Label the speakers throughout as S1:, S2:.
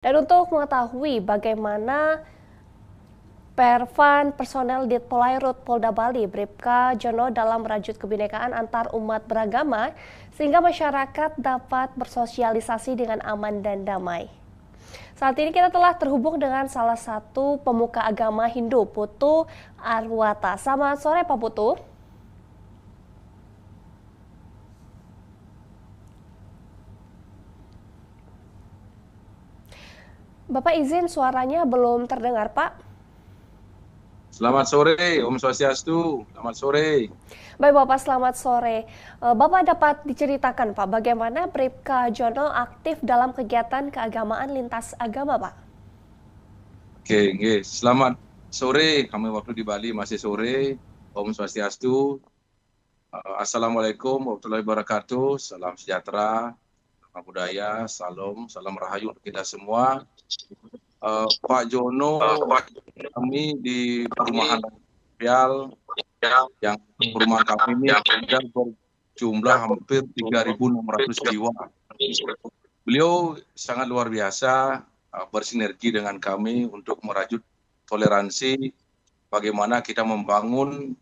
S1: Dan untuk mengetahui bagaimana Pervan personel Dit Polairut Polda Bali Bribka Jono dalam merajut kebinekaan antar umat beragama sehingga masyarakat dapat bersosialisasi dengan aman dan damai. Saat ini kita telah terhubung dengan salah satu pemuka agama Hindu, Putu Arwata. Selamat sore Pak Putu. Bapak izin suaranya belum terdengar Pak.
S2: Selamat sore, Om Swastiastu. Selamat sore.
S1: Baik Bapak, selamat sore. Bapak dapat diceritakan Pak, bagaimana Bribka Jono aktif dalam kegiatan keagamaan lintas agama Pak?
S2: Oke. Selamat sore. Kami waktu di Bali masih sore. Om Swastiastu. Assalamualaikum warahmatullahi wabarakatuh. Salam sejahtera, salam budaya, salam rahayu untuk kita semua. Pak Jono, kami di perumahan sosial yang perumahan kami ini ada berjumlah hampir 3.600 jiwa. Beliau sangat luar biasa bersinergi dengan kami untuk merajut toleransi, bagaimana kita membangun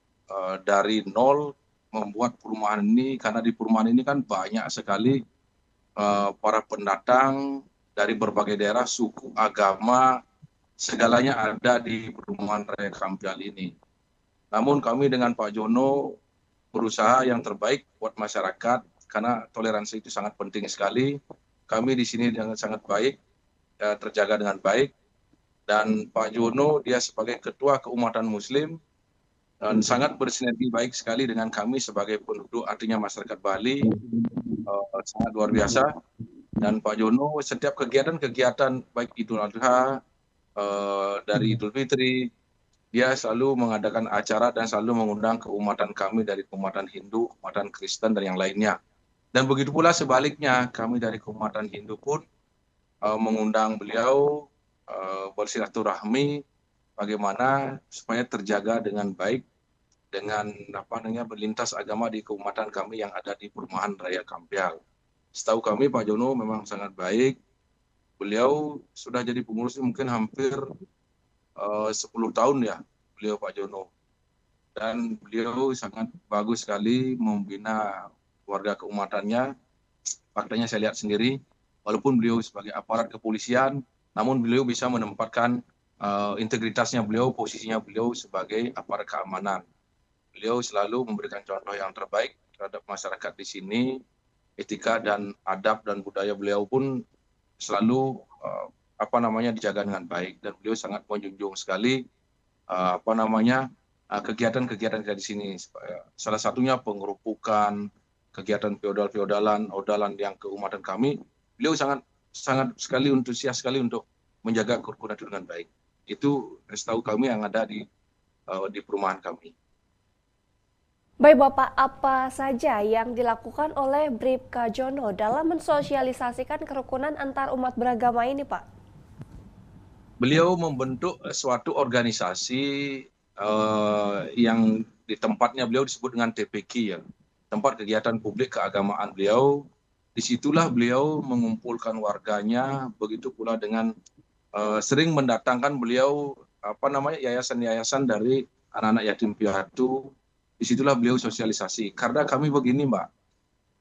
S2: dari nol, membuat perumahan ini, karena di perumahan ini kan banyak sekali para pendatang dari berbagai daerah, suku, agama, segalanya ada di perumahan Raya Kampial ini. Namun kami dengan Pak Jono berusaha yang terbaik buat masyarakat, karena toleransi itu sangat penting sekali. Kami di sini dengan sangat baik, terjaga dengan baik. Dan Pak Jono dia sebagai ketua keumatan Muslim dan sangat bersinergi baik sekali dengan kami sebagai penduduk, artinya masyarakat Bali, sangat luar biasa. Dan Pak Jono setiap kegiatan-kegiatan baik Idul Adha, dari Idul Fitri, dia selalu mengadakan acara dan selalu mengundang keumatan kami dari keumatan Hindu, keumatan Kristen, dan yang lainnya. Dan begitu pula sebaliknya, kami dari keumatan Hindu pun mengundang beliau bersilaturahmi bagaimana supaya terjaga dengan baik dengan berlintas agama di keumatan kami yang ada di perumahan Raya Kampial. Setahu kami Pak Jono memang sangat baik. Beliau sudah jadi pengurus mungkin hampir 10 tahun ya, beliau Pak Jono. Dan beliau sangat bagus sekali membina warga keumatannya. Faktanya saya lihat sendiri, walaupun beliau sebagai aparat kepolisian, namun beliau bisa menempatkan integritasnya beliau, posisinya beliau sebagai aparat keamanan. Beliau selalu memberikan contoh yang terbaik terhadap masyarakat di sini. Etika dan adab dan budaya beliau pun selalu dijaga dengan baik, dan beliau sangat menjunjung sekali kegiatan-kegiatan kita di sini. Salah satunya pengerupukan, kegiatan feodal-feodalan, odalan yang keumatan kami, beliau sangat sangat sekali antusias sekali untuk menjaga kerukunan itu dengan baik. Itu setahu kami yang ada di perumahan kami.
S1: Baik Bapak, apa saja yang dilakukan oleh Bribka Jono dalam mensosialisasikan kerukunan antar umat beragama ini Pak?
S2: Beliau membentuk suatu organisasi yang di tempatnya beliau disebut dengan TPQ ya, tempat kegiatan publik keagamaan beliau. Disitulah beliau mengumpulkan warganya, begitu pula dengan sering mendatangkan beliau yayasan-yayasan dari anak-anak yatim piatu. Disitulah beliau sosialisasi. Karena kami begini Mbak,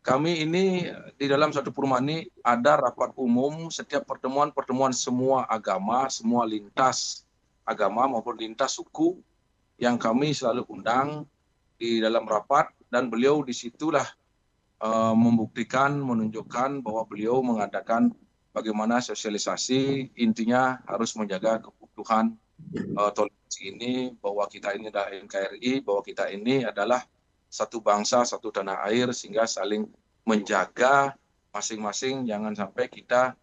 S2: kami ini di dalam satu perumahan ini ada rapat umum, setiap pertemuan semua agama, semua lintas agama maupun lintas suku yang kami selalu undang di dalam rapat, dan beliau disitulah membuktikan, menunjukkan bahwa beliau mengadakan bagaimana sosialisasi, intinya harus menjaga kebutuhan toleransi ini, bahwa kita ini adalah NKRI, bahwa kita ini adalah satu bangsa, satu tanah air, sehingga saling menjaga masing-masing, jangan sampai kita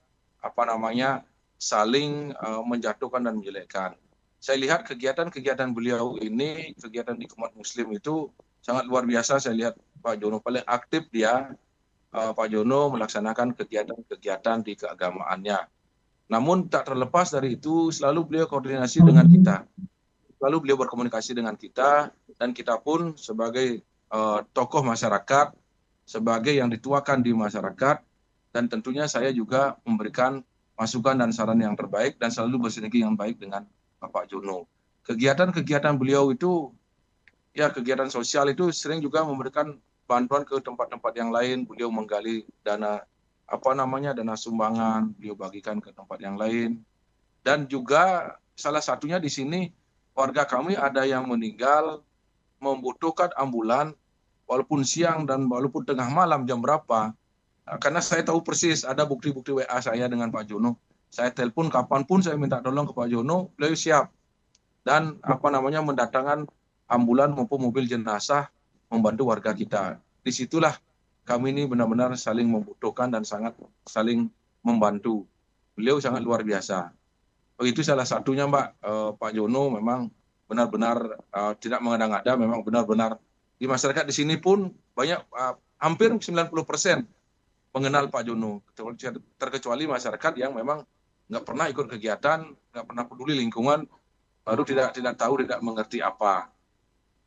S2: saling menjatuhkan dan menjelekkan. Saya lihat kegiatan-kegiatan beliau ini, kegiatan di umat Muslim itu sangat luar biasa. Saya lihat Pak Jono paling aktif dia, Pak Jono melaksanakan kegiatan-kegiatan di keagamaannya. Namun tak terlepas dari itu, selalu beliau koordinasi dengan kita. Lalu beliau berkomunikasi dengan kita, dan kita pun sebagai tokoh masyarakat, sebagai yang dituakan di masyarakat, dan tentunya saya juga memberikan masukan dan saran yang terbaik dan selalu bersinergi yang baik dengan Bapak Jono. Kegiatan-kegiatan beliau itu, ya kegiatan sosial itu sering juga memberikan bantuan ke tempat-tempat yang lain. Beliau menggali dana dana sumbangan, beliau bagikan ke tempat yang lain. Dan juga salah satunya di sini warga kami ada yang meninggal membutuhkan ambulan walaupun siang dan walaupun tengah malam jam berapa. Karena saya tahu persis ada bukti-bukti WA saya dengan Pak Jono. Saya telepon kapanpun saya minta tolong ke Pak Jono, beliau siap. Dan mendatangkan ambulan maupun mobil jenazah membantu warga kita. Disitulah kami ini benar-benar saling membutuhkan dan sangat saling membantu. Beliau sangat luar biasa. Itu salah satunya Mbak, Pak Jono memang benar-benar tidak mengada-ngada, memang benar-benar di masyarakat di sini pun banyak, hampir 90% mengenal Pak Jono, terkecuali masyarakat yang memang nggak pernah ikut kegiatan, nggak pernah peduli lingkungan, baru tidak tahu, tidak mengerti apa.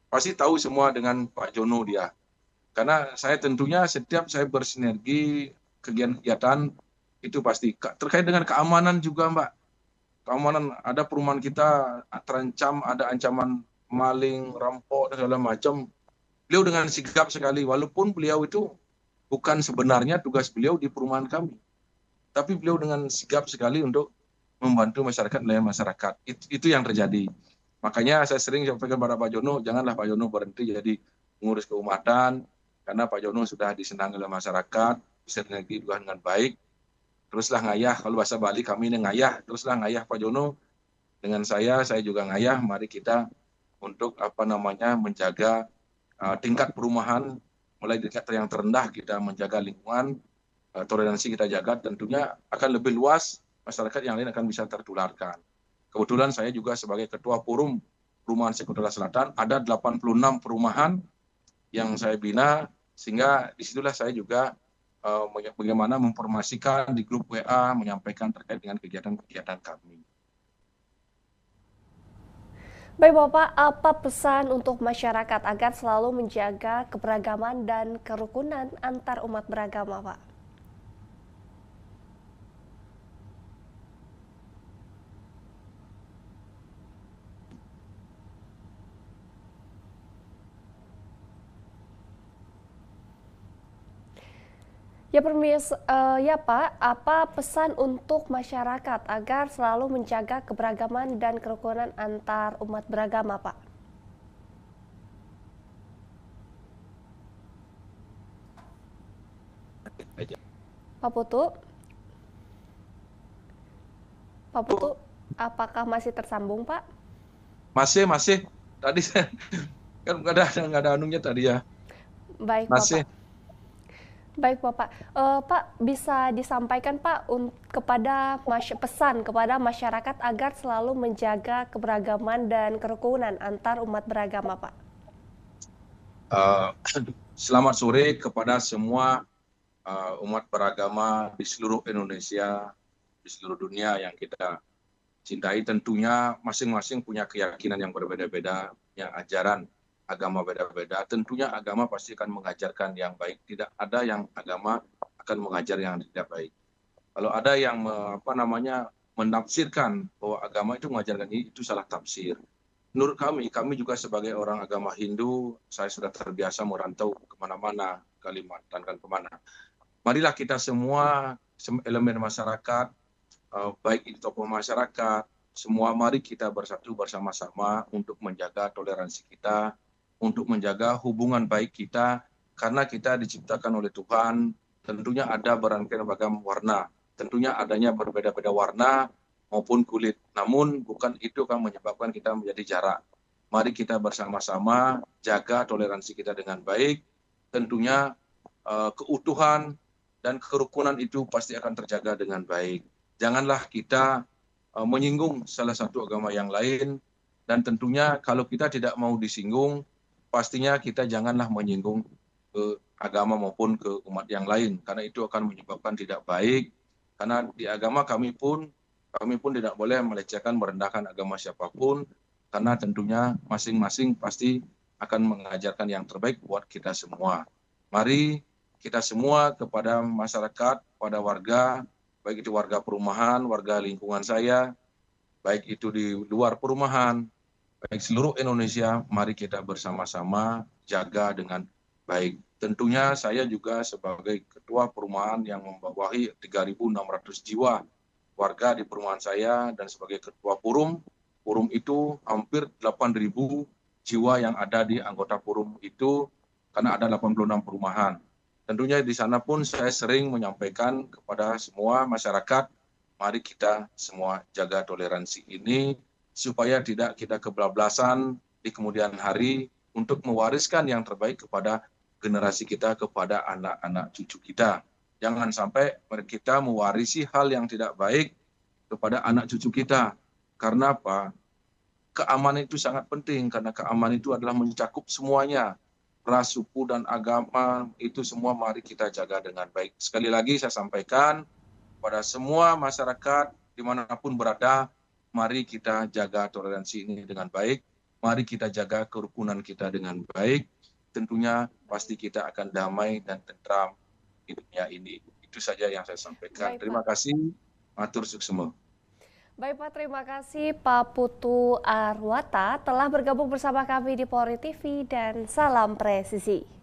S2: Pasti tahu semua dengan Pak Jono dia. Karena saya tentunya setiap saya bersinergi kegiatan-kegiatan itu pasti terkait dengan keamanan juga Mbak. Keamanan, ada perumahan kita terancam, ada ancaman maling, rampok dan segala macam. Beliau dengan sigap sekali, walaupun beliau itu bukan sebenarnya tugas beliau di perumahan kami, tapi beliau dengan sigap sekali untuk membantu masyarakat, nelayan masyarakat. Itu yang terjadi. Makanya saya sering sampaikan kepada Pak Jono, janganlah Pak Jono berhenti jadi pengurus keumatan, karena Pak Jono sudah disenangi oleh masyarakat, sinergi juga dengan baik. Teruslah ngayah, kalau bahasa Bali kami ini ngayah, teruslah ngayah Pak Jono, dengan saya juga ngayah, mari kita untuk menjaga tingkat perumahan, mulai tingkat yang terendah kita menjaga lingkungan, toleransi kita jaga, tentunya akan lebih luas, masyarakat yang lain akan bisa tertularkan. Kebetulan saya juga sebagai Ketua Forum Perumahan Sekuntala Selatan, ada 86 perumahan yang saya bina, sehingga disitulah saya juga bagaimana memformasikan di grup WA, menyampaikan terkait dengan kegiatan-kegiatan kami.
S1: Baik Bapak, apa pesan untuk masyarakat agar selalu menjaga keberagaman dan kerukunan antar umat beragama, Pak? Ya ya Pak, apa pesan untuk masyarakat agar selalu menjaga keberagaman dan kerukunan antar umat beragama, Pak? Pak Putu? Pak Putu, apakah masih tersambung, Pak?
S2: Masih. Tadi saya kan nggak ada anunya tadi ya.
S1: Baik,
S2: Masih.
S1: Bapak. Baik Bapak, Pak bisa disampaikan Pak kepada pesan kepada masyarakat agar selalu menjaga keberagaman dan kerukunan antar umat beragama, Pak.
S2: Selamat sore kepada semua umat beragama di seluruh Indonesia, di seluruh dunia yang kita cintai. Tentunya masing-masing punya keyakinan yang berbeda-beda, punya ajaran agama beda-beda. Tentunya agama pasti akan mengajarkan yang baik. Tidak ada yang agama akan mengajar yang tidak baik. Kalau ada yang menafsirkan bahwa agama itu mengajarkan ini, itu salah tafsir. Menurut kami juga sebagai orang agama Hindu, saya sudah terbiasa merantau kemana-mana, Kalimantan kan kemana. Marilah kita semua elemen masyarakat, baik itu tokoh masyarakat, semua mari kita bersatu bersama-sama untuk menjaga toleransi kita, untuk menjaga hubungan baik kita, karena kita diciptakan oleh Tuhan, tentunya ada beragam warna, tentunya adanya berbeda-beda warna maupun kulit, namun bukan itu akan menyebabkan kita menjadi jarak. Mari kita bersama-sama jaga toleransi kita dengan baik, tentunya keutuhan dan kerukunan itu pasti akan terjaga dengan baik. Janganlah kita menyinggung salah satu agama yang lain, dan tentunya kalau kita tidak mau disinggung, pastinya kita janganlah menyinggung ke agama maupun ke umat yang lain, karena itu akan menyebabkan tidak baik. Karena di agama kami pun tidak boleh melecehkan, merendahkan agama siapapun, karena tentunya masing-masing pasti akan mengajarkan yang terbaik buat kita semua. Mari kita semua kepada masyarakat, pada warga, baik itu warga perumahan, warga lingkungan saya, baik itu di luar perumahan, baik seluruh Indonesia, mari kita bersama-sama jaga dengan baik. Tentunya saya juga sebagai ketua perumahan yang membawahi 3.600 jiwa warga di perumahan saya dan sebagai ketua Purum itu hampir 8.000 jiwa yang ada di anggota Purum itu karena ada 86 perumahan. Tentunya di sana pun saya sering menyampaikan kepada semua masyarakat, mari kita semua jaga toleransi ini supaya tidak kita kebablasan di kemudian hari untuk mewariskan yang terbaik kepada generasi kita, kepada anak-anak cucu kita. Jangan sampai kita mewarisi hal yang tidak baik kepada anak cucu kita. Karena apa? Keamanan itu sangat penting, karena keamanan itu adalah mencakup semuanya. Ras, suku, dan agama, itu semua mari kita jaga dengan baik. Sekali lagi saya sampaikan kepada semua masyarakat dimanapun berada, mari kita jaga toleransi ini dengan baik, mari kita jaga kerukunan kita dengan baik, tentunya pasti kita akan damai dan tentram di dunia ini. Itu saja yang saya sampaikan.
S1: Baik,
S2: Terima
S1: Pak.
S2: kasih, matur suksema.
S1: Baik Pak, terima kasih Pak Putu Arwata telah bergabung bersama kami di Polri TV dan salam presisi.